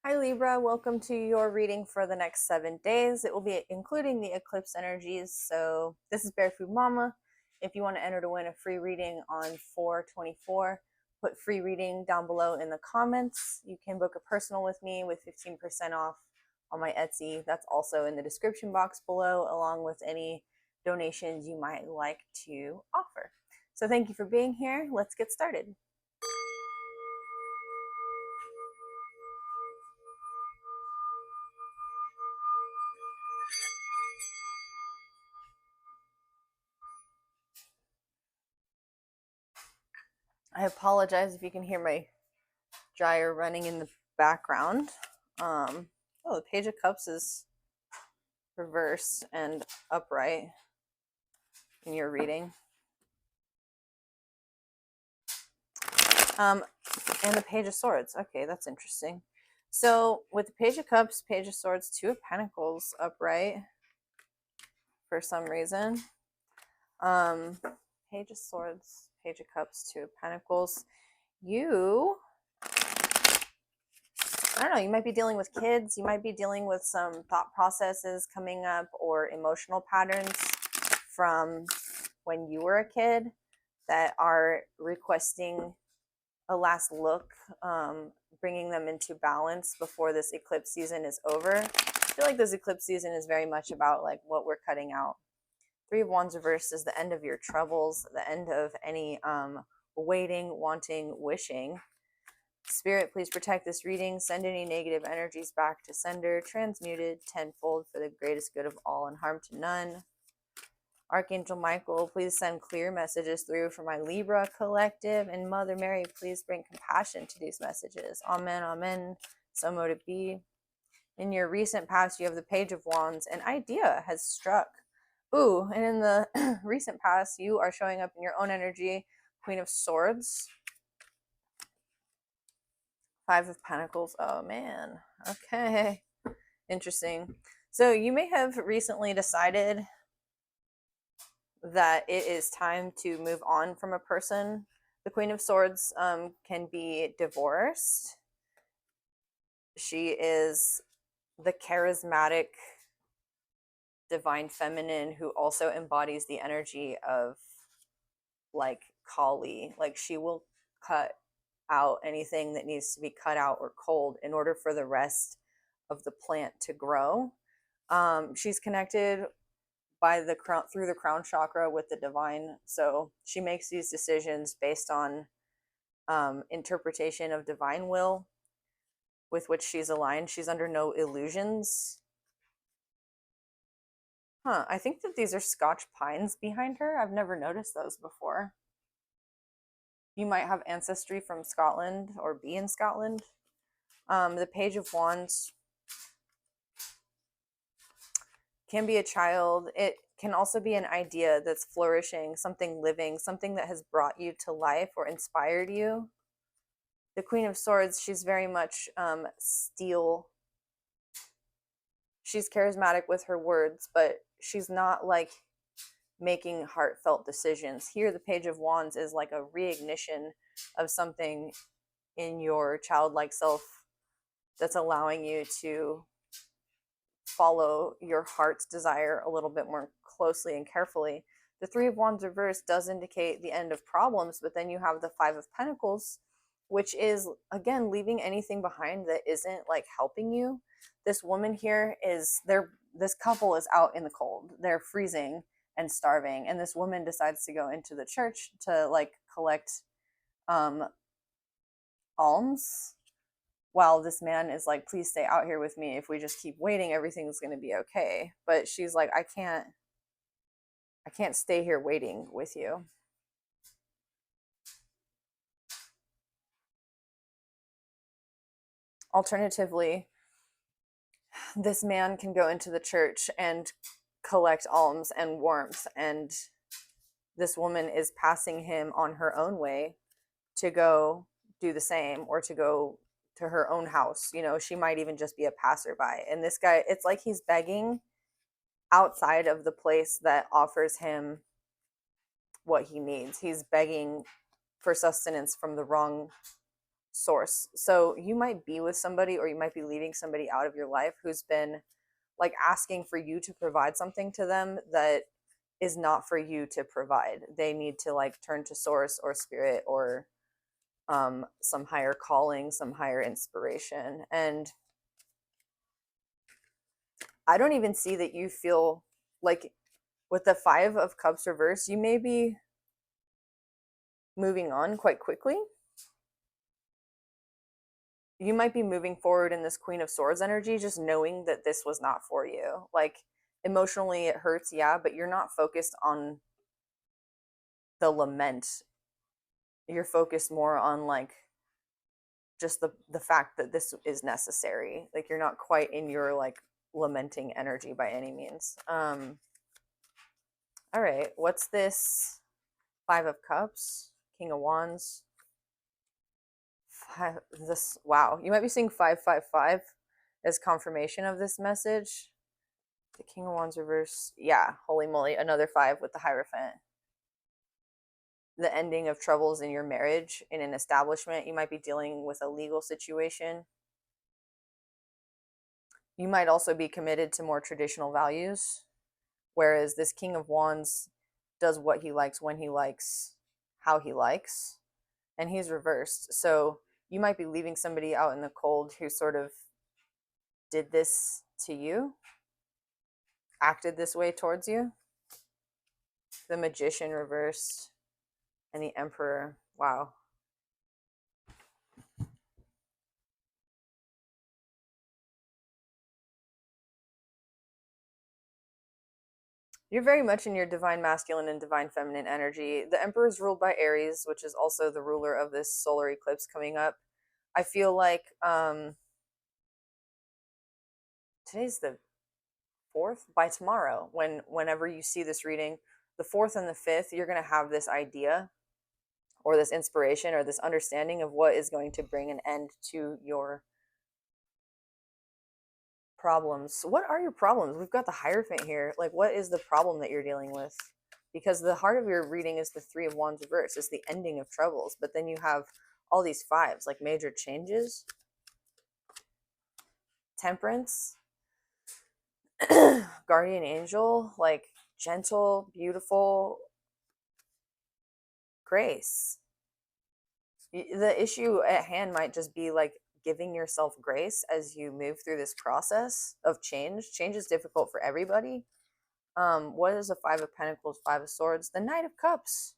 Hi Libra, welcome to your reading for the next 7 days. It will be including the eclipse energies. So this is Bear Food Mama. If you want to enter to win a free reading on 4/24, put free reading down below in the comments. You can book a personal with me with 15% off on my Etsy. That's also in the description box below, along with any donations you might like to offer. So thank you for being here. Let's get started. I apologize if you can hear my dryer running in the background. Oh, the Page of Cups is reversed and upright in your reading. And the Page of Swords. Okay, that's interesting. So with the Page of Cups, Page of Swords, Two of Pentacles upright for some reason. Page of Swords, Page of Cups, Two of Pentacles. I don't know, you might be dealing with kids. You might be dealing with some thought processes coming up or emotional patterns from when you were a kid that are requesting a last look, bringing them into balance before this eclipse season is over. I feel like this eclipse season is very much about like what we're cutting out. Three of Wands reversed is the end of your troubles, the end of any waiting, wanting, wishing. Spirit, please protect this reading. Send any negative energies back to sender, transmuted tenfold for the greatest good of all and harm to none. Archangel Michael, please send clear messages through for my Libra collective. And Mother Mary, please bring compassion to these messages. Amen, amen. So mote it be. In your recent past, you have the Page of Wands. An idea has struck. Ooh, and in the recent past, you are showing up in your own energy. Queen of Swords. Five of Pentacles. Oh, man. Okay. Interesting. So you may have recently decided that it is time to move on from a person. The Queen of Swords can be divorced. She is the charismatic divine feminine who also embodies the energy of like Kali. Like she will cut out anything that needs to be cut out or cold in order for the rest of the plant to grow. She's connected by the crown, through the crown chakra with the divine. So she makes these decisions based on interpretation of divine will with which she's aligned. She's under no illusions. I think that these are Scotch pines behind her. I've never noticed those before. You might have ancestry from Scotland or be in Scotland. The Page of Wands can be a child. It can also be an idea that's flourishing, something living, something that has brought you to life or inspired you. The Queen of Swords, she's very much steel. She's charismatic with her words, but she's not like making heartfelt decisions. Here, the Page of Wands is like a reignition of something in your childlike self that's allowing you to follow your heart's desire a little bit more closely and carefully. The Three of Wands reversed does indicate the end of problems, but then you have the Five of Pentacles, which is, again, leaving anything behind that isn't like helping you. This woman here is there. This couple is out in the cold. They're freezing and starving. And this woman decides to go into the church to like collect alms, while this man is like, please stay out here with me. If we just keep waiting, everything's going to be okay. But she's like, I can't stay here waiting with you. Alternatively, this man can go into the church and collect alms and warmth, and this woman is passing him on her own way to go do the same, or to go to her own house. You know, she might even just be a passerby. And this guy, it's like he's begging outside of the place that offers him what he needs. He's begging for sustenance from the wrong source. So you might be with somebody, or you might be leaving somebody out of your life who's been like asking for you to provide something to them that is not for you to provide. They need to like turn to source or spirit or some higher calling, some higher inspiration. And I don't even see that you feel like, with the Five of Cups reverse, you may be moving on quite quickly. You might be moving forward in this Queen of Swords energy, just knowing that this was not for you. Like, emotionally, it hurts, yeah, but you're not focused on the lament. You're focused more on like just the fact that this is necessary. Like, you're not quite in your like lamenting energy by any means. All right, what's this? Five of Cups, King of Wands. This, wow, you might be seeing 555 as confirmation of this message. The King of Wands reverse. Yeah, holy moly, another five with the Hierophant. The ending of troubles in your marriage, in an establishment. You might be dealing with a legal situation. You might also be committed to more traditional values, whereas this King of Wands does what he likes, when he likes, how he likes, and he's reversed. So you might be leaving somebody out in the cold who sort of did this to you, acted this way towards you. The Magician reversed and the Emperor. Wow. You're very much in your divine masculine and divine feminine energy. The Emperor is ruled by Aries, which is also the ruler of this solar eclipse coming up. I feel like today's the 4th. By tomorrow, whenever you see this reading, the 4th and the 5th, you're going to have this idea or this inspiration or this understanding of what is going to bring an end to your problems. What are your problems? We've got the Hierophant here. Like, what is the problem that you're dealing with? Because the heart of your reading is the Three of Wands reverse. It's the ending of troubles. But then you have all these fives, like major changes. Temperance. Guardian angel, like gentle, beautiful grace. The issue at hand might just be like giving yourself grace as you move through this process of change. Change is difficult for everybody. What is the Five of Pentacles, Five of Swords? The Knight of Cups.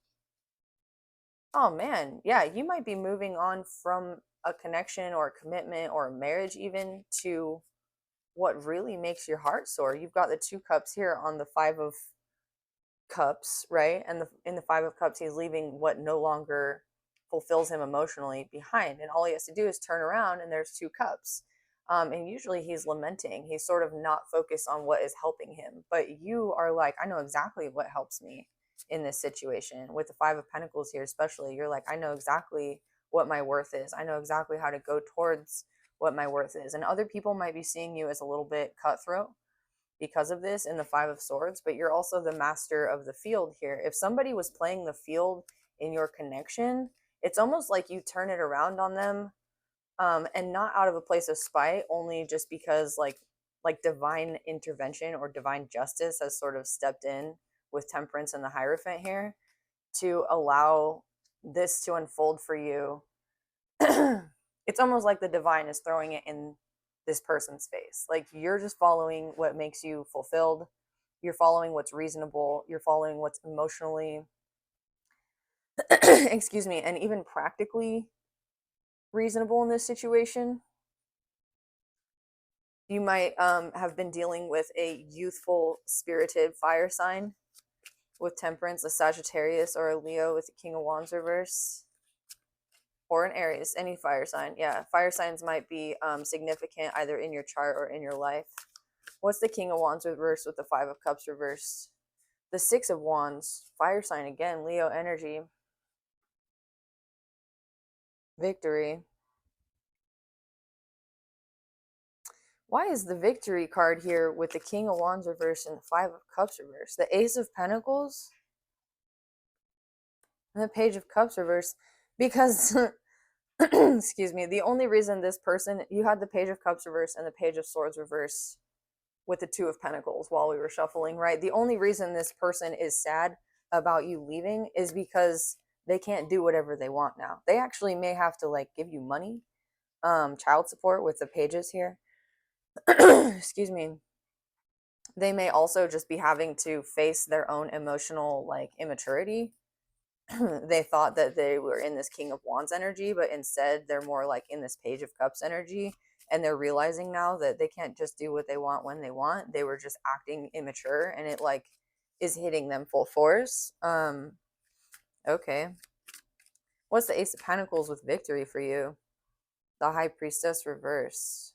Oh man, yeah, you might be moving on from a connection or a commitment or a marriage even to what really makes your heart soar. You've got the Two Cups here on the Five of Cups, right? And in the Five of Cups, he's leaving what no longer fulfills him emotionally behind. And all he has to do is turn around and there's two cups. And usually he's lamenting. He's sort of not focused on what is helping him. But you are like, I know exactly what helps me in this situation. With the Five of Pentacles here, especially, you're like, I know exactly what my worth is. I know exactly how to go towards what my worth is. And other people might be seeing you as a little bit cutthroat because of this in the Five of Swords, but you're also the master of the field here. If somebody was playing the field in your connection, it's almost like you turn it around on them, and not out of a place of spite, only just because like divine intervention or divine justice has sort of stepped in with Temperance and the Hierophant here to allow this to unfold for you. It's almost like the divine is throwing it in this person's face. Like, you're just following what makes you fulfilled. You're following what's reasonable. You're following what's emotionally, excuse me, and even practically reasonable in this situation. You might have been dealing with a youthful, spirited fire sign with Temperance, a Sagittarius, or a Leo with the King of Wands reverse. Or an Aries, any fire sign. Yeah, fire signs might be significant either in your chart or in your life. What's the King of Wands reversed with the Five of Cups reversed? The Six of Wands, fire sign again, Leo energy. Victory. Why is the Victory card here with the King of Wands reversed and the Five of Cups reversed? The Ace of Pentacles and the Page of Cups reversed? Because Excuse me. The only reason this person, you had the Page of Cups reverse and the Page of Swords reverse with the Two of Pentacles while we were shuffling, right? The only reason this person is sad about you leaving is because they can't do whatever they want now. They actually may have to like give you money, child support with the pages here. Excuse me. They may also just be having to face their own emotional like immaturity. They thought that they were in this King of Wands energy, but instead they're more like in this Page of Cups energy. And they're realizing now that they can't just do what they want when they want. They were just acting immature, and it like is hitting them full force. Okay. What's the Ace of Pentacles with victory for you? The High Priestess reverse.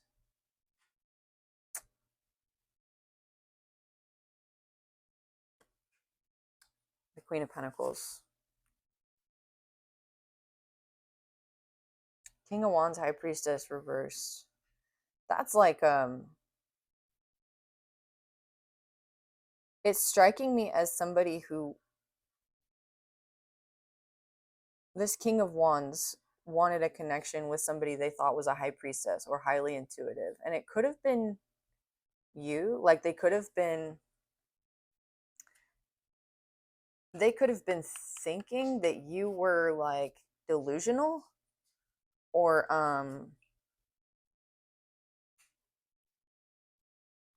The Queen of Pentacles. King of Wands, High Priestess reverse. That's like it's striking me as somebody who, this King of Wands wanted a connection with somebody they thought was a high priestess or highly intuitive. And it could have been you. Like they could have been thinking that you were like delusional, or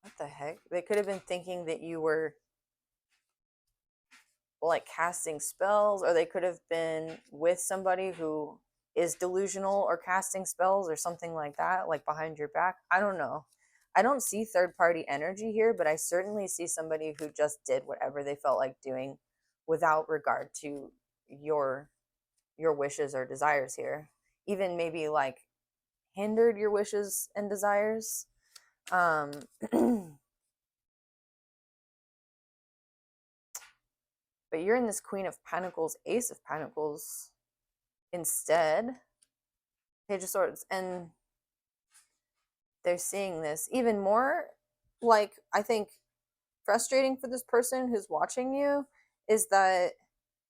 what the heck? They could have been thinking that you were like casting spells, or they could have been with somebody who is delusional or casting spells or something like that, like behind your back. I don't know. I don't see third party energy here, but I certainly see somebody who just did whatever they felt like doing without regard to your wishes or desires here. Even maybe like hindered your wishes and desires. But you're in this Queen of Pentacles, Ace of Pentacles instead. Page of Swords. And they're seeing this even more, like, I think frustrating for this person who's watching you is that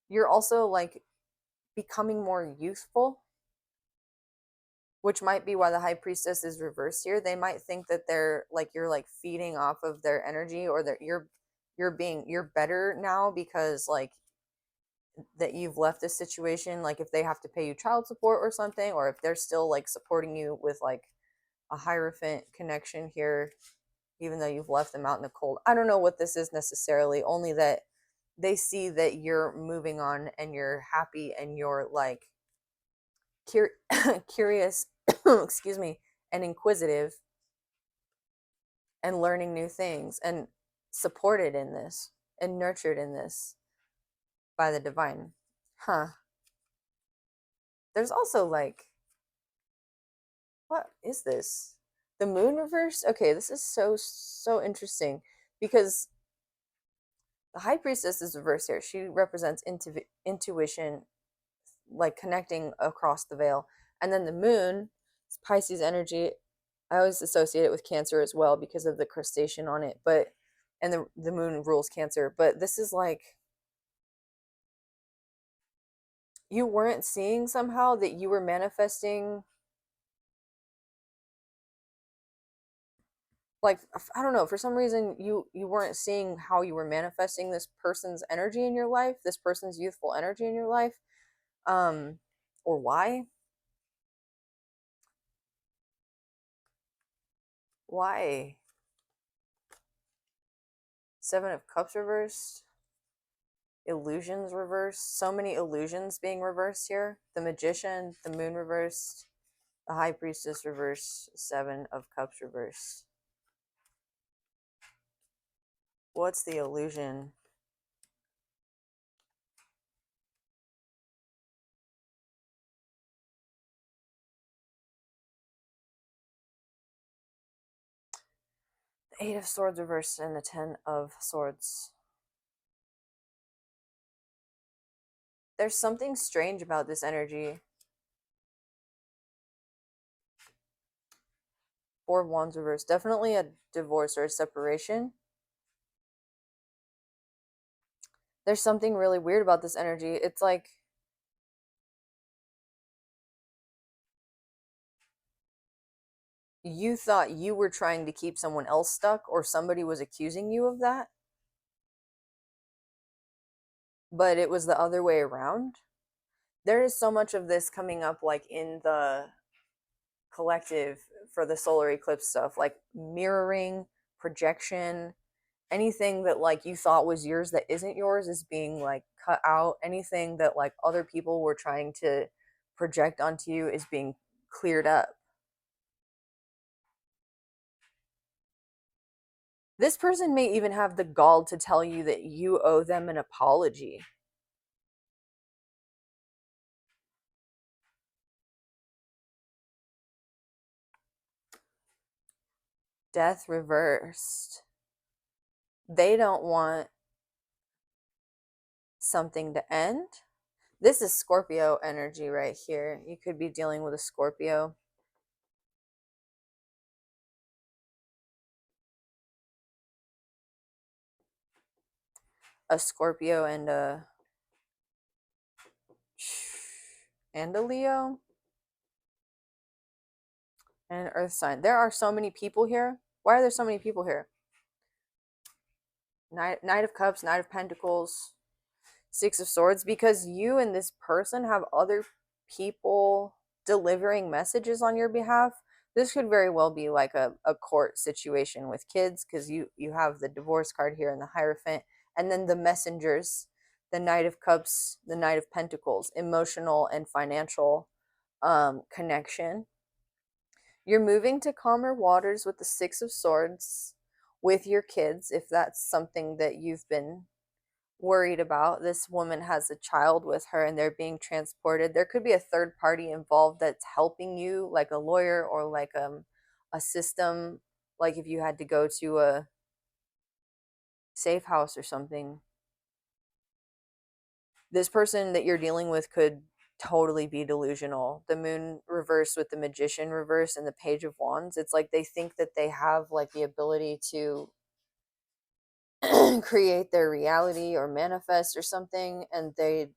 you're also like becoming more youthful, which might be why the High Priestess is reversed here. They might think that they're like, you're like feeding off of their energy, or that you're better now because like that you've left this situation. Like if they have to pay you child support or something, or if they're still like supporting you with like a Hierophant connection here, even though you've left them out in the cold. I don't know what this is necessarily, only that they see that you're moving on and you're happy and you're like curious, excuse me, and inquisitive and learning new things and supported in this and nurtured in this by the divine. Huh. There's also like, what is this? The moon reverse? Okay, this is so interesting because the High Priestess is reversed here. She represents intuition, like connecting across the veil. And then the moon, Pisces energy. I always associate it with Cancer as well because of the crustacean on it. But and the moon rules Cancer. But this is like, you weren't seeing somehow that you were manifesting, like, I don't know, for some reason you weren't seeing how you were manifesting this person's energy in your life, this person's youthful energy in your life. Or why? Why? Seven of Cups reversed. Illusions reversed. So many illusions being reversed here. The Magician, the Moon reversed, the High Priestess reversed, Seven of Cups reversed. What's the illusion? The Eight of Swords reversed and the Ten of Swords. There's something strange about this energy. Four of Wands reversed. Definitely a divorce or a separation. There's something really weird about this energy. It's like you thought you were trying to keep someone else stuck, or somebody was accusing you of that, but it was the other way around. There is so much of this coming up, like in the collective for the solar eclipse stuff, like mirroring, projection, anything that like you thought was yours that isn't yours is being like cut out. Anything that like other people were trying to project onto you is being cleared up. This person may even have the gall to tell you that you owe them an apology. Death reversed. They don't want something to end. This is Scorpio energy right here. You could be dealing with a Scorpio. A Scorpio and a Leo and an earth sign. There are so many people here. Why are there so many people here? Knight of Cups, Knight of Pentacles, Six of Swords, because you and this person have other people delivering messages on your behalf. This could very well be like a court situation with kids, because you have the divorce card here and the Hierophant, and then the messengers, the Knight of Cups, the Knight of Pentacles, emotional and financial connection. You're moving to calmer waters with the Six of Swords with your kids, if that's something that you've been worried about. This woman has a child with her and they're being transported. There could be a third party involved that's helping you, like a lawyer or like a system, like if you had to go to a safe house or something. This person that you're dealing with could totally be delusional. The moon reverse with the magician reverse and the page of wands, it's like they think that they have like the ability to create their reality or manifest or something, and they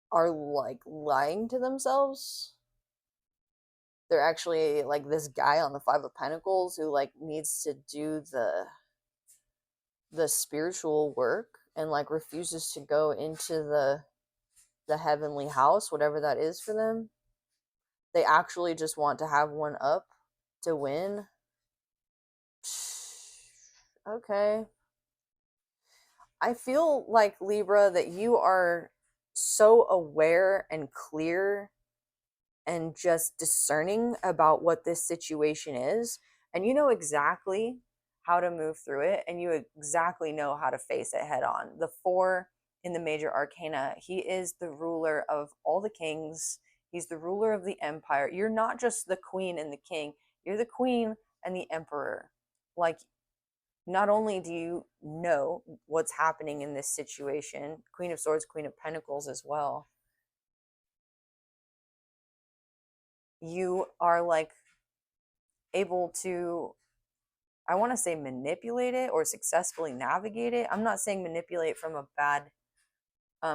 are like lying to themselves. They're actually like this guy on the Five of Pentacles who like needs to do the spiritual work and like refuses to go into the heavenly house, whatever that is for them. They actually just want to have one up to win. Okay. I feel like, Libra, that you are so aware and clear and just discerning about what this situation is, and you know exactly how to move through it, and you exactly know how to face it head on. The four in the major arcana, he is the ruler of all the kings. He's the ruler of the empire. You're not just the queen and the king, you're the queen and the emperor. Like, not only do you know what's happening in this situation, Queen of Swords, Queen of Pentacles as well, you are like able to, I want to say, manipulate it or successfully navigate it. I'm not saying manipulate from a bad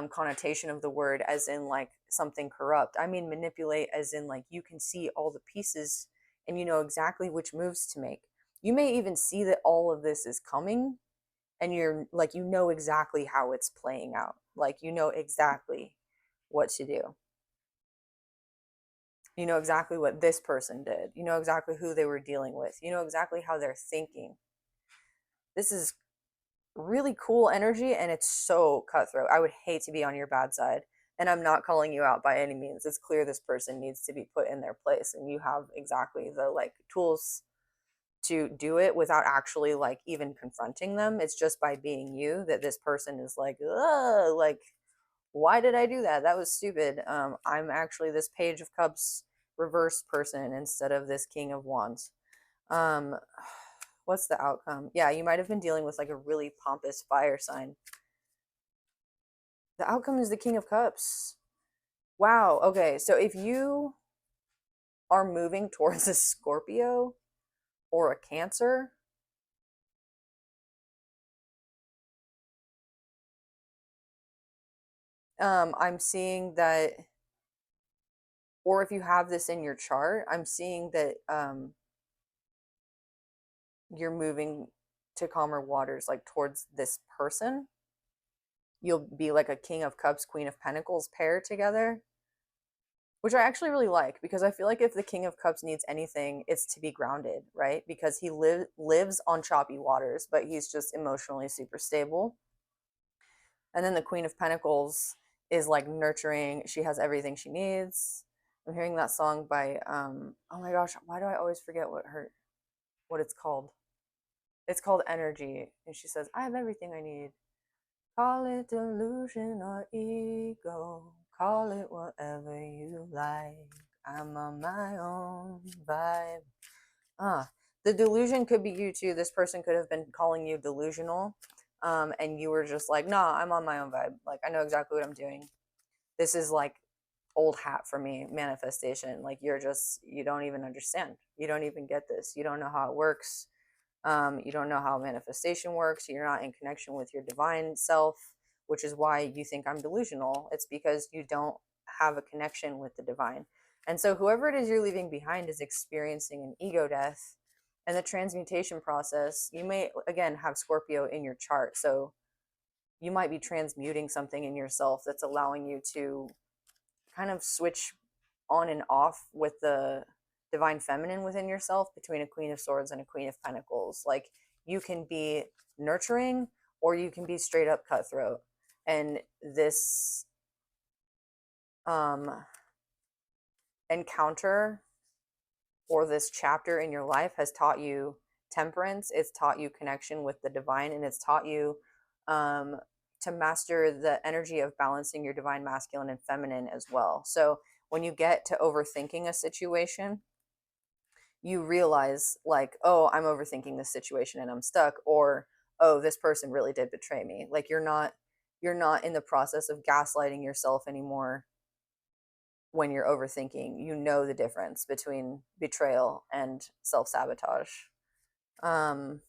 connotation of the word, as in like something corrupt. I mean manipulate as in like you can see all the pieces and you know exactly which moves to make. You may even see that all of this is coming, and you're like, you know exactly how it's playing out. Like, you know exactly what to do. You know exactly what this person did. You know exactly who they were dealing with. You know exactly how they're thinking. This is really cool energy, and it's so cutthroat. I would hate to be on your bad side. And I'm not calling you out by any means. It's clear this person needs to be put in their place, and you have exactly the like tools to do it without actually like even confronting them. It's just by being you that this person is like, ugh, like, why did I do that? That was stupid. I'm actually this Page of Cups reverse person instead of this King of Wands. Um, what's the outcome? Yeah, you might have been dealing with like a really pompous fire sign. The outcome is the King of Cups. Wow. Okay. So if you are moving towards a Scorpio or a Cancer, I'm seeing that Or if you have this in your chart, I'm seeing that you're moving to calmer waters, like towards this person. You'll be like a King of Cups, Queen of Pentacles pair together, which I actually really like, because I feel like if the King of Cups needs anything, it's to be grounded, right? Because he lives on choppy waters, but he's just emotionally super stable. And then the Queen of Pentacles is like nurturing. She has everything she needs. I'm hearing that song by oh my gosh, why do I always forget what it's called? It's called Energy, and she says, "I have everything I need. Call it delusion or ego. Call it whatever you like. I'm on my own vibe." The delusion could be you too. This person could have been calling you delusional, and you were just like, "Nah, I'm on my own vibe. Like, I know exactly what I'm doing. This is like old hat for me, manifestation. Like, you don't even understand. You don't even get this. You don't know how it works. You don't know how manifestation works. You're not in connection with your divine self, which is why you think I'm delusional. It's because you don't have a connection with the divine. And so, whoever it is you're leaving behind is experiencing an ego death. And the transmutation process, you may again have Scorpio in your chart. So, you might be transmuting something in yourself that's allowing you to kind of switch on and off with the divine feminine within yourself, between a Queen of Swords and a Queen of Pentacles. Like, you can be nurturing or you can be straight up cutthroat. And this um encounter, or this chapter in your life, has taught you temperance, it's taught you connection with the divine, and it's taught you um to master the energy of balancing your divine masculine and feminine as well. So when you get to overthinking a situation, you realize, like, oh, I'm overthinking this situation and I'm stuck, or oh, this person really did betray me. Like, you're not in the process of gaslighting yourself anymore. When you're overthinking, you know the difference between betrayal and self-sabotage. um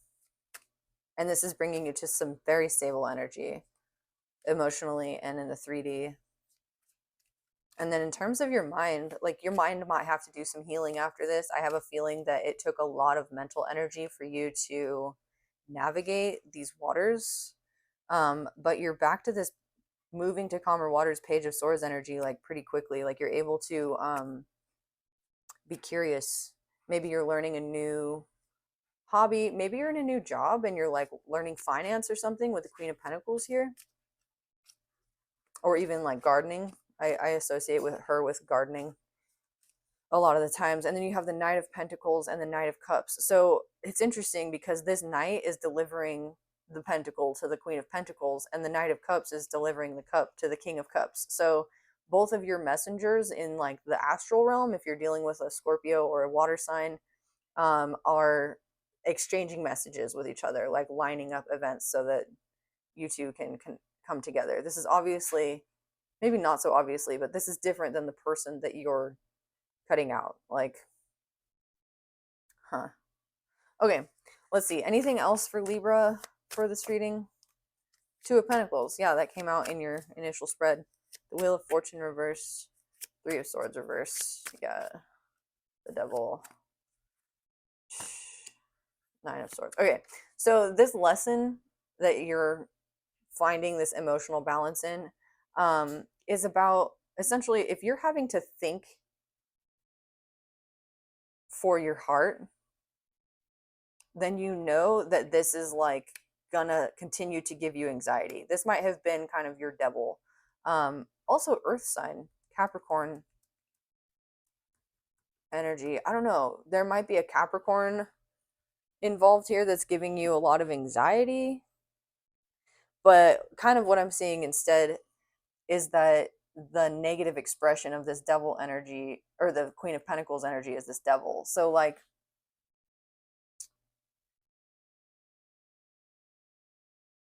and this is bringing you to some very stable energy, emotionally and in the 3D. And then in terms of your mind, like, your mind might have to do some healing after this. I have a feeling that it took a lot of mental energy for you to navigate these waters. But you're back to this moving to calmer waters, Page of Swords energy, like, pretty quickly. Like, you're able to be curious. Maybe you're learning a new hobby. Maybe you're in a new job and you're like learning finance or something with the Queen of Pentacles here, or even like gardening. I associate with her with gardening a lot of the times. And then you have the Knight of Pentacles and the Knight of Cups. So it's interesting because this Knight is delivering the Pentacle to the Queen of Pentacles, and the Knight of Cups is delivering the cup to the King of Cups. So both of your messengers in like the astral realm, if you're dealing with a Scorpio or a water sign, are exchanging messages with each other, like lining up events so that you two can come together. This is obviously, maybe not so obviously, but this is different than the person that you're cutting out. Like, huh. Okay, let's see. Anything else for Libra for this reading? Two of Pentacles. Yeah, that came out in your initial spread. The Wheel of Fortune reverse. Three of Swords reverse. Yeah, the Devil. Nine of Swords. Okay, so this lesson that you're finding this emotional balance in is about, essentially, if you're having to think for your heart, then you know that this is like gonna continue to give you anxiety. This might have been kind of your devil. Also, Earth sign, Capricorn energy. I don't know. There might be a Capricorn involved here that's giving you a lot of anxiety. But kind of what I'm seeing instead is that the negative expression of this devil energy, or the Queen of Pentacles energy, is this devil. So like,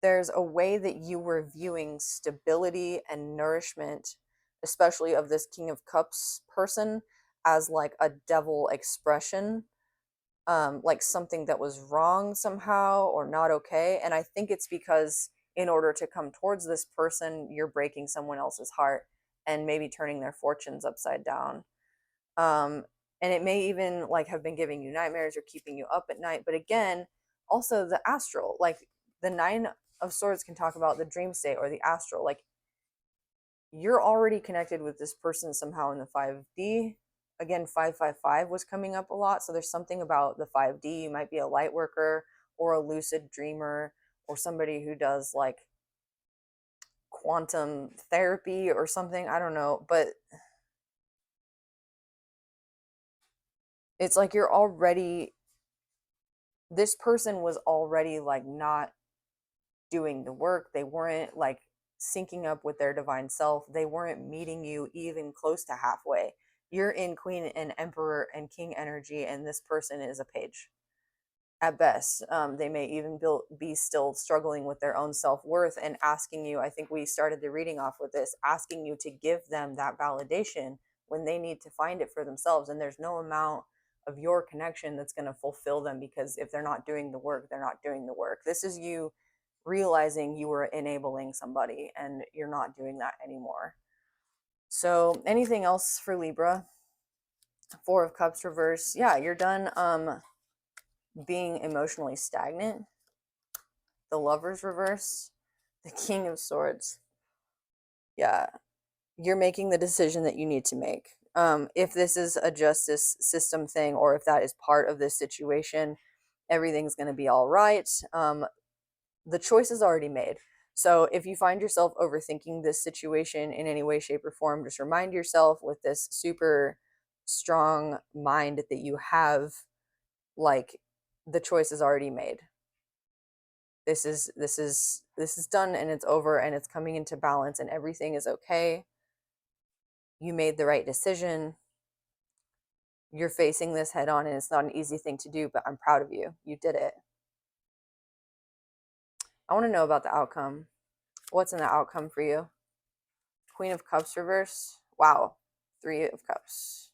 there's a way that you were viewing stability and nourishment, especially of this King of Cups person, as like a devil expression, like something that was wrong somehow or not okay. And I think it's because in order to come towards this person, you're breaking someone else's heart and maybe turning their fortunes upside down. And it may even like have been giving you nightmares or keeping you up at night. But again, also the astral, like the Nine of Swords can talk about the dream state or the astral. Like you're already connected with this person somehow in the 5D. Again, 555 was coming up a lot. So there's something about the 5D. You might be a light worker or a lucid dreamer or somebody who does like quantum therapy or something. I don't know. But it's like you're already, this person was already like not doing the work. They weren't like syncing up with their divine self. They weren't meeting you even close to halfway. You're in Queen and Emperor and King energy, and this person is a page at best. They may even be still struggling with their own self-worth and asking you, I think we started the reading off with this, asking you to give them that validation when they need to find it for themselves. And there's no amount of your connection that's going to fulfill them, because if they're not doing the work, they're not doing the work. This is you realizing you were enabling somebody and you're not doing that anymore. So anything else for Libra? Four of Cups reverse. Yeah, you're done being emotionally stagnant. The Lovers reverse. The King of Swords. Yeah, you're making the decision that you need to make. If this is a justice system thing, or if that is part of this situation, everything's going to be all right. The choice is already made. So if you find yourself overthinking this situation in any way, shape, or form, just remind yourself with this super strong mind that you have, like, the choice is already made. This is done and it's over and it's coming into balance and everything is okay. You made the right decision. You're facing this head on, and it's not an easy thing to do, but I'm proud of you. You did it. I want to know about the outcome. What's in the outcome for you? Queen of Cups reverse. Wow. Three of Cups.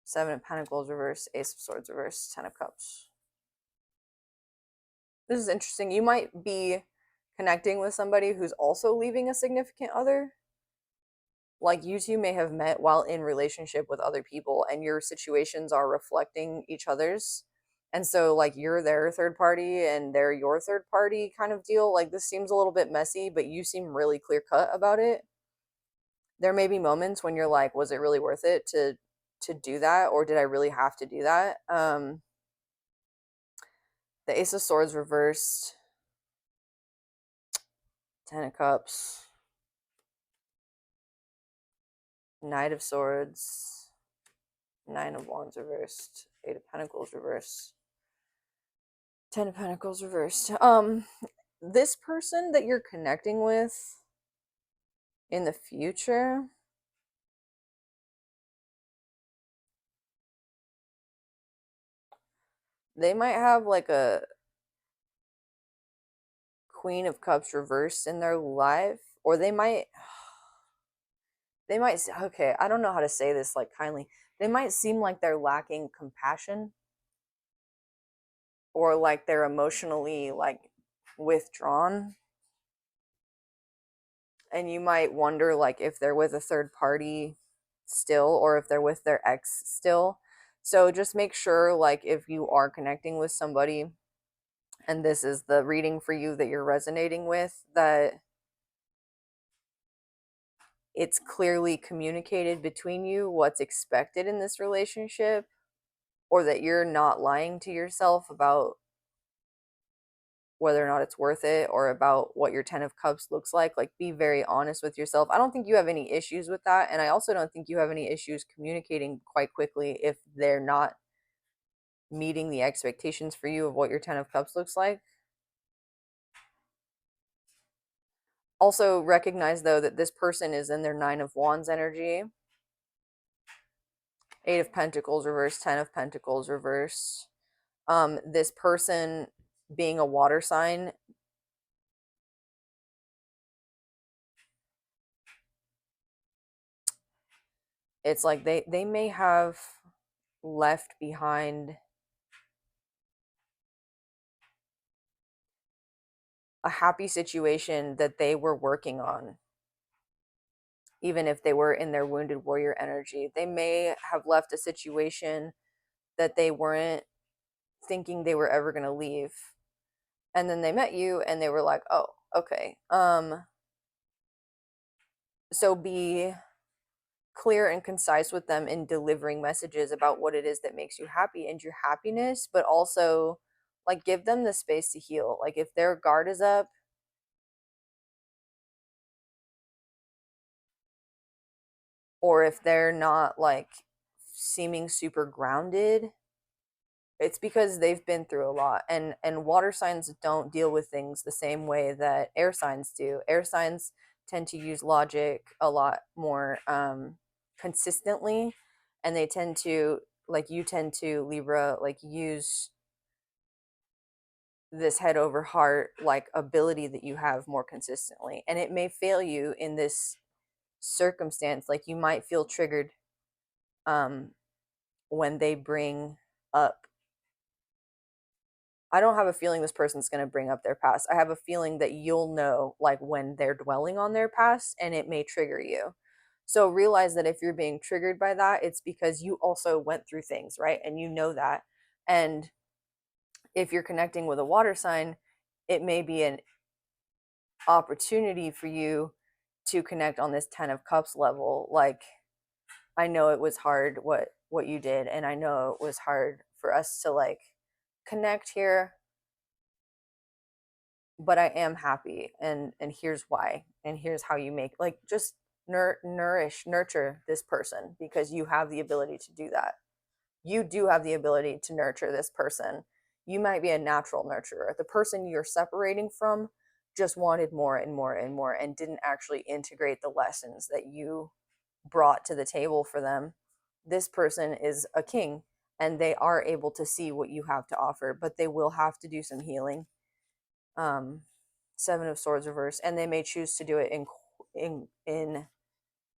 Seven of Pentacles reverse. Ace of Swords reverse. 10 of Cups. This is interesting. You might be connecting with somebody who's also leaving a significant other. Like you two may have met while in relationship with other people, and your situations are reflecting each other's. And so like you're their third party and they're your third party kind of deal. Like this seems a little bit messy, but you seem really clear cut about it. There may be moments when you're like, was it really worth it to do that, or did I really have to do that? The Ace of Swords reversed. 10 of Cups. Knight of Swords. 9 of Wands reversed. 8 of Pentacles reversed. 10 of Pentacles reversed. This person that you're connecting with in the future, they might have like a Queen of Cups reversed in their life, or they might, okay, I don't know how to say this like kindly. They might seem like they're lacking compassion, or like they're emotionally like withdrawn. And you might wonder like if they're with a third party still, or if they're with their ex still. So just make sure, like, if you are connecting with somebody and this is the reading for you that you're resonating with, that it's clearly communicated between you what's expected in this relationship, or that you're not lying to yourself about whether or not it's worth it, or about what your 10 of Cups looks like. Like, be very honest with yourself. I don't think you have any issues with that, and I also don't think you have any issues communicating quite quickly if they're not meeting the expectations for you of what your 10 of Cups looks like. Also recognize though that this person is in their 9 of Wands energy. 8 of Pentacles reverse. 10 of Pentacles reverse. This person being a water sign, it's like they may have left behind a happy situation that they were working on. even if they were in their wounded warrior energy. They may have left a situation that they weren't thinking they were ever going to leave. And then they met you and they were like, "Oh, okay." So be clear and concise with them in delivering messages about what it is that makes you happy and your happiness, but also like give them the space to heal. Like if their guard is up, or if they're not like seeming super grounded, it's because they've been through a lot. And water signs don't deal with things the same way that air signs do. Air signs tend to use logic a lot more consistently, and they tend to, like you tend to, Libra, like use this head over heart like ability that you have more consistently, and it may fail you in this circumstance. Like you might feel triggered um when they bring up, I don't have a feeling this person's going to bring up their past. I have a feeling that you'll know like when they're dwelling on their past, and it may trigger you. So realize that if you're being triggered by that, it's because you also went through things, right? And you know that. And if you're connecting with a water sign, it may be an opportunity for you to connect on this 10 of cups level. Like, I know it was hard what you did, and I know it was hard for us to like connect here, but I am happy, and here's why, and here's how you make, like, just nurture this person, because you have the ability to do that. You do have the ability to nurture this person. You might be a natural nurturer. The person you're separating from just wanted more and more and more and didn't actually integrate the lessons that you brought to the table for them. This person is a king, and they are able to see what you have to offer, but they will have to do some healing. um Seven of Swords reverse, and they may choose to do it in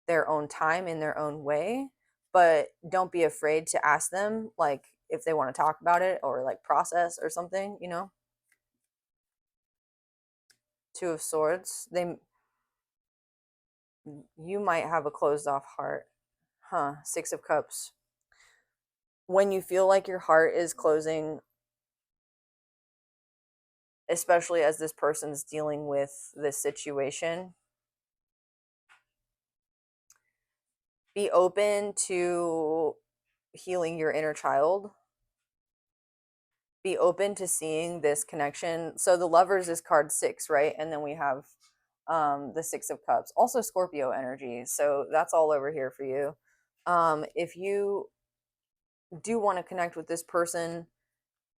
their own time, in their own way. But don't be afraid to ask them, like, if they want to talk about it or like process or something, you know. Two of Swords, they, you might have a closed off heart. Huh. Six of Cups, when you feel like your heart is closing, especially as this person's dealing with this situation, be open to healing your inner child. Be open to seeing this connection. So the Lovers is card 6, right? And then we have the Six of Cups, also Scorpio energy. So that's all over here for you. If you do want to connect with this person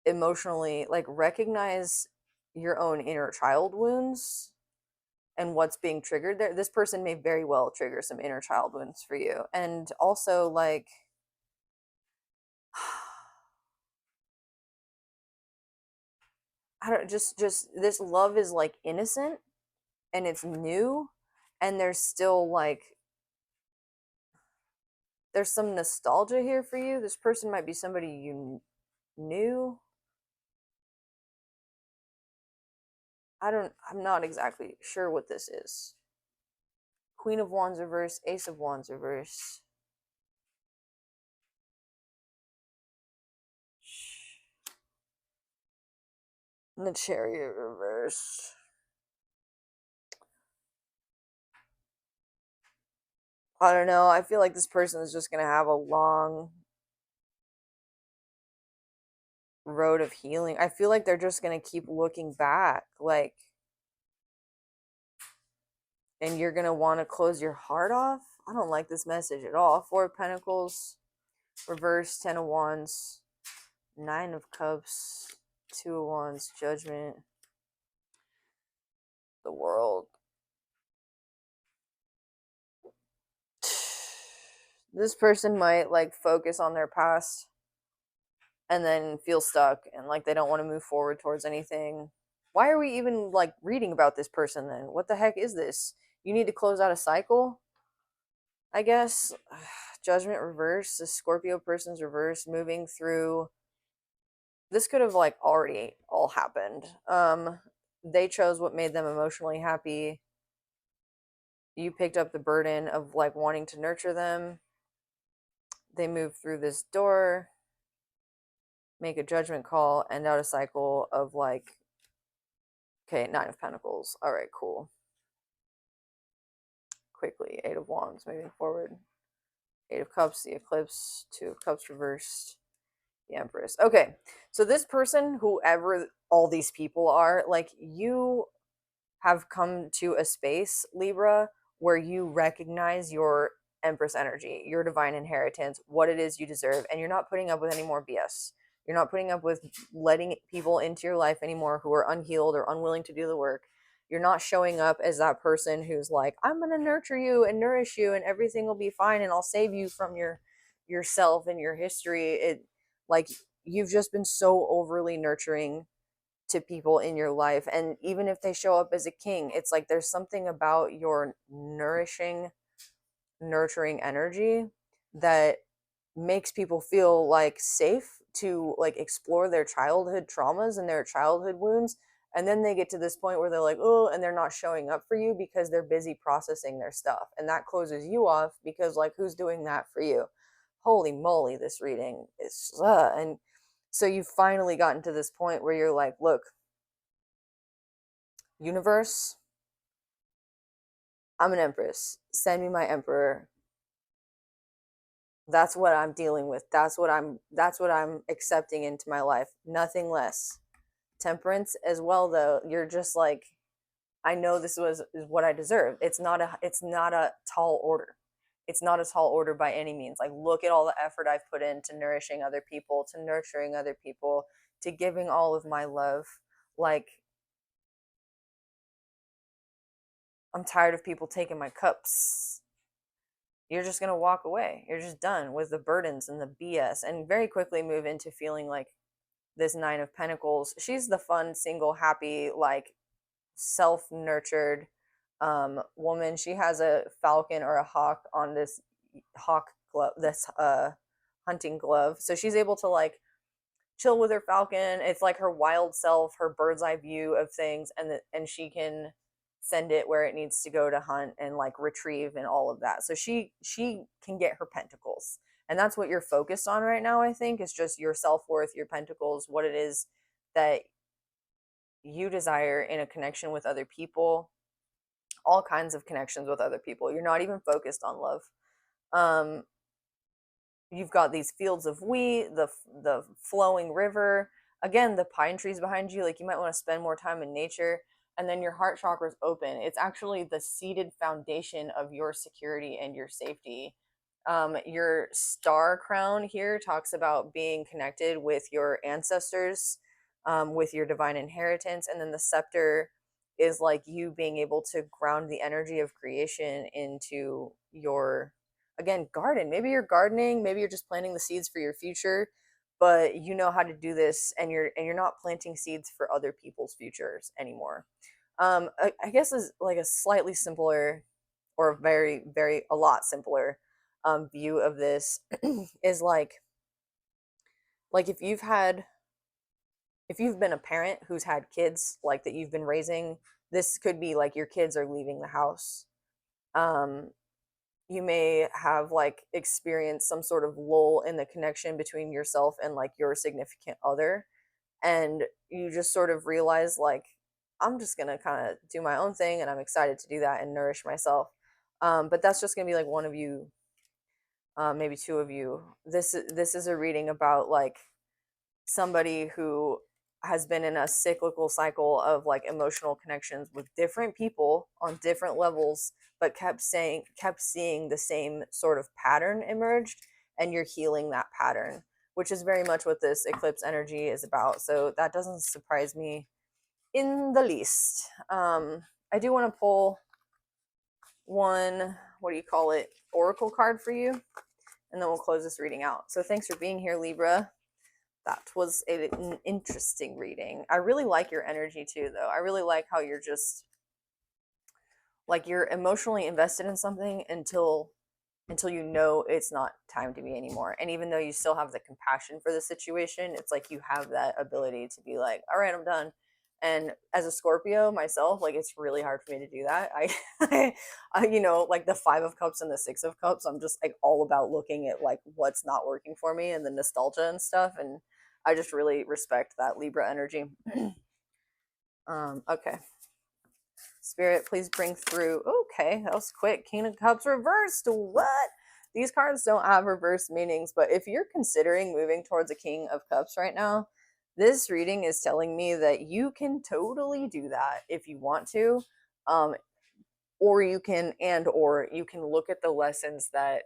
emotionally, like, recognize your own inner child wounds and what's being triggered there. This person may very well trigger some inner child wounds for you. And also, like, I don't, just this love is like innocent and it's new, and there's still like, there's some nostalgia here for you. This person might be somebody you knew. I'm not exactly sure what this is. Queen of Wands reverse, Ace of Wands reverse. And the Chariot reverse. I don't know. I feel like this person is just going to have a long road of healing. I feel like they're just going to keep looking back, like, and you're going to want to close your heart off. I don't like this message at all. Four of Pentacles reverse, 10 of Wands, 9 of Cups, 2 of Wands, Judgment, the World. This person might like focus on their past and then feel stuck and like they don't want to move forward towards anything. Why are we even like reading about this person then? What the heck is this? You need to close out a cycle, I guess. Judgment reverse, the Scorpio person's reverse, moving through. This could have like already all happened. They chose what made them emotionally happy. you picked up the burden of like wanting to nurture them. They move through this door, make a judgment call, end out a cycle of like, okay, Nine of Pentacles. All right, cool. Quickly, Eight of Wands, moving forward. Eight of Cups, the Eclipse, Two of Cups reversed, the Empress. Okay, so this person, whoever all these people are, like, you have come to a space, Libra, where you recognize your Empress energy, your divine inheritance, what it is you deserve, and you're not putting up with any more BS. You're not putting up with letting people into your life anymore who are unhealed or unwilling to do the work. You're not showing up as that person who's like, I'm going to nurture you and nourish you and everything will be fine and I'll save you from yourself and your history. It, like, you've just been so overly nurturing to people in your life, and even if they show up as a king, it's like there's something about your nourishing, nurturing energy that makes people feel like safe to like explore their childhood traumas and their childhood wounds. And then they get to this point where they're like, oh, and they're not showing up for you because they're busy processing their stuff, and that closes you off because like, who's doing that for you? Holy moly, this reading is and so you've finally gotten to this point where you're like, look, universe, I'm an empress. Send me my emperor. That's what I'm dealing with. That's what I'm accepting into my life. Nothing less. Temperance as well though. You're just like, I know this is what I deserve. It's not a tall order. It's not a tall order by any means. Like, look at all the effort I've put into nourishing other people, to nurturing other people, to giving all of my love. Like, I'm tired of people taking my cups. You're just going to walk away. You're just done with the burdens and the BS, and very quickly move into feeling like this Nine of Pentacles. She's the fun, single, happy, like self-nurtured woman. She has a falcon or a hawk on this hawk glove, this hunting glove. So she's able to like chill with her falcon. It's like her wild self, her bird's eye view of things, and she can send it where it needs to go to hunt and like retrieve and all of that. So she can get her pentacles. And that's what you're focused on right now, I think, is just your self-worth, your pentacles, what it is that you desire in a connection with other people, all kinds of connections with other people. You're not even focused on love. Um, you've got these fields of wheat, the flowing river, again the pine trees behind you. Like, you might want to spend more time in nature. And then your heart chakra is open. It's actually the seated foundation of your security and your safety. Your star crown here talks about being connected with your ancestors, with your divine inheritance. And then the scepter is like you being able to ground the energy of creation into your, again, garden. Maybe you're gardening, maybe you're just planting the seeds for your future, but you know how to do this, and you're not planting seeds for other people's futures anymore. I guess is like a slightly simpler, or a very, very, a lot simpler view of this is like if you've been a parent who's had kids like that you've been raising, this could be like your kids are leaving the house. Um, you may have like experienced some sort of lull in the connection between yourself and like your significant other, and you just sort of realize like, I'm just gonna kind of do my own thing, and I'm excited to do that and nourish myself. But that's just gonna be like one of you, maybe two of you. This is a reading about like somebody who has been in a cyclical cycle of like emotional connections with different people on different levels, but kept seeing the same sort of pattern emerged, and you're healing that pattern, which is very much what this eclipse energy is about. So that doesn't surprise me in the least. I do want to pull one, what do you call it, oracle card for you, and then we'll close this reading out. So thanks for being here, Libra. That was an interesting reading. I really like your energy too, though. I really like how you're just like, you're emotionally invested in something until you know it's not time to be anymore. And even though you still have the compassion for the situation, it's like you have that ability to be like, all right, I'm done. And as a Scorpio myself, like it's really hard for me to do that. You know, like the Five of Cups and the Six of Cups, I'm just like all about looking at like what's not working for me and the nostalgia and stuff. And I just really respect that Libra energy. Okay. Spirit, please bring through. Okay, that was quick. King of Cups reversed. What? These cards don't have reverse meanings, but if you're considering moving towards a King of Cups right now, this reading is telling me that you can totally do that if you want to. Or you can, or you can look at the lessons that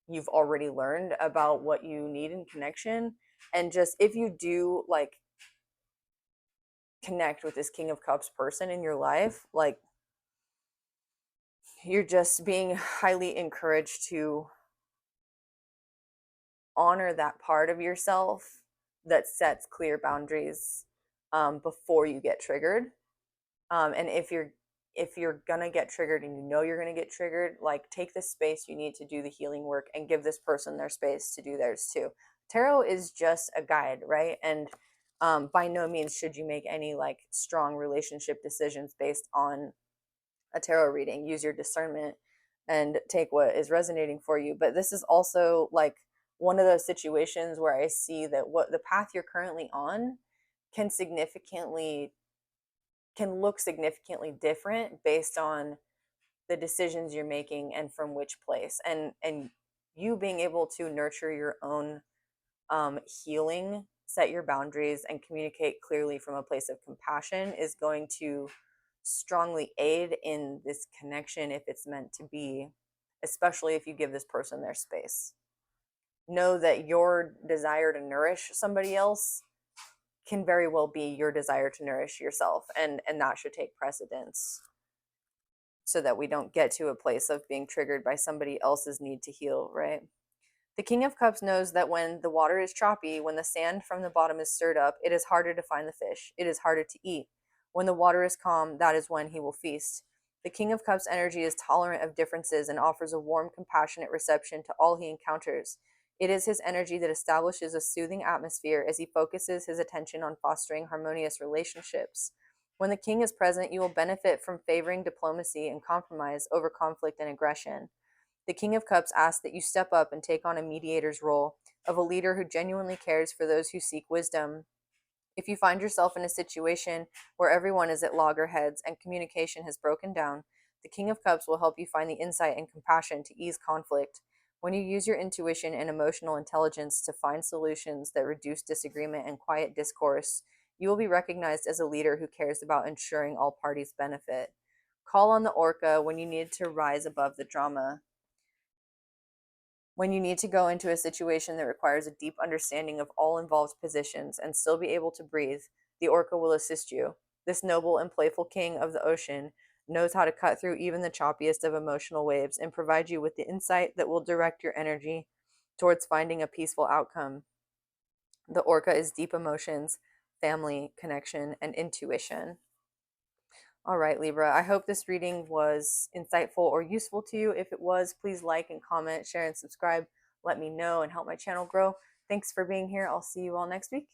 you've already learned about what you need in connection. And just if you do like connect with this King of Cups person in your life, like you're just being highly encouraged to honor that part of yourself that sets clear boundaries before you get triggered. And if you're gonna get triggered and you know you're gonna get triggered, like take the space you need to do the healing work and give this person their space to do theirs too. Tarot is just a guide, right? And by no means should you make any like strong relationship decisions based on a tarot reading. Use your discernment and take what is resonating for you. But this is also like one of those situations where I see that what the path you're currently on can look significantly different based on the decisions you're making and from which place. And you being able to nurture your own healing, set your boundaries, and communicate clearly from a place of compassion is going to strongly aid in this connection if it's meant to be, especially if you give this person their space. Know that your desire to nourish somebody else can very well be your desire to nourish yourself, and that should take precedence so that we don't get to a place of being triggered by somebody else's need to heal, right? The King of Cups knows that when the water is choppy, when the sand from the bottom is stirred up, it is harder to find the fish. It is harder to eat. When the water is calm, that is when he will feast. The King of Cups energy is tolerant of differences and offers a warm, compassionate reception to all he encounters. It is his energy that establishes a soothing atmosphere as he focuses his attention on fostering harmonious relationships. When the king is present, you will benefit from favoring diplomacy and compromise over conflict and aggression. The King of Cups asks that you step up and take on a mediator's role of a leader who genuinely cares for those who seek wisdom. If you find yourself in a situation where everyone is at loggerheads and communication has broken down, the King of Cups will help you find the insight and compassion to ease conflict. When you use your intuition and emotional intelligence to find solutions that reduce disagreement and quiet discourse, you will be recognized as a leader who cares about ensuring all parties benefit. Call on the orca when you need to rise above the drama. When you need to go into a situation that requires a deep understanding of all involved positions and still be able to breathe, the orca will assist you. This noble and playful king of the ocean knows how to cut through even the choppiest of emotional waves and provide you with the insight that will direct your energy towards finding a peaceful outcome. The orca is deep emotions, family, connection, and intuition. All right, Libra, I hope this reading was insightful or useful to you. If it was, please like and comment, share, and subscribe. Let me know and help my channel grow. Thanks for being here. I'll see you all next week.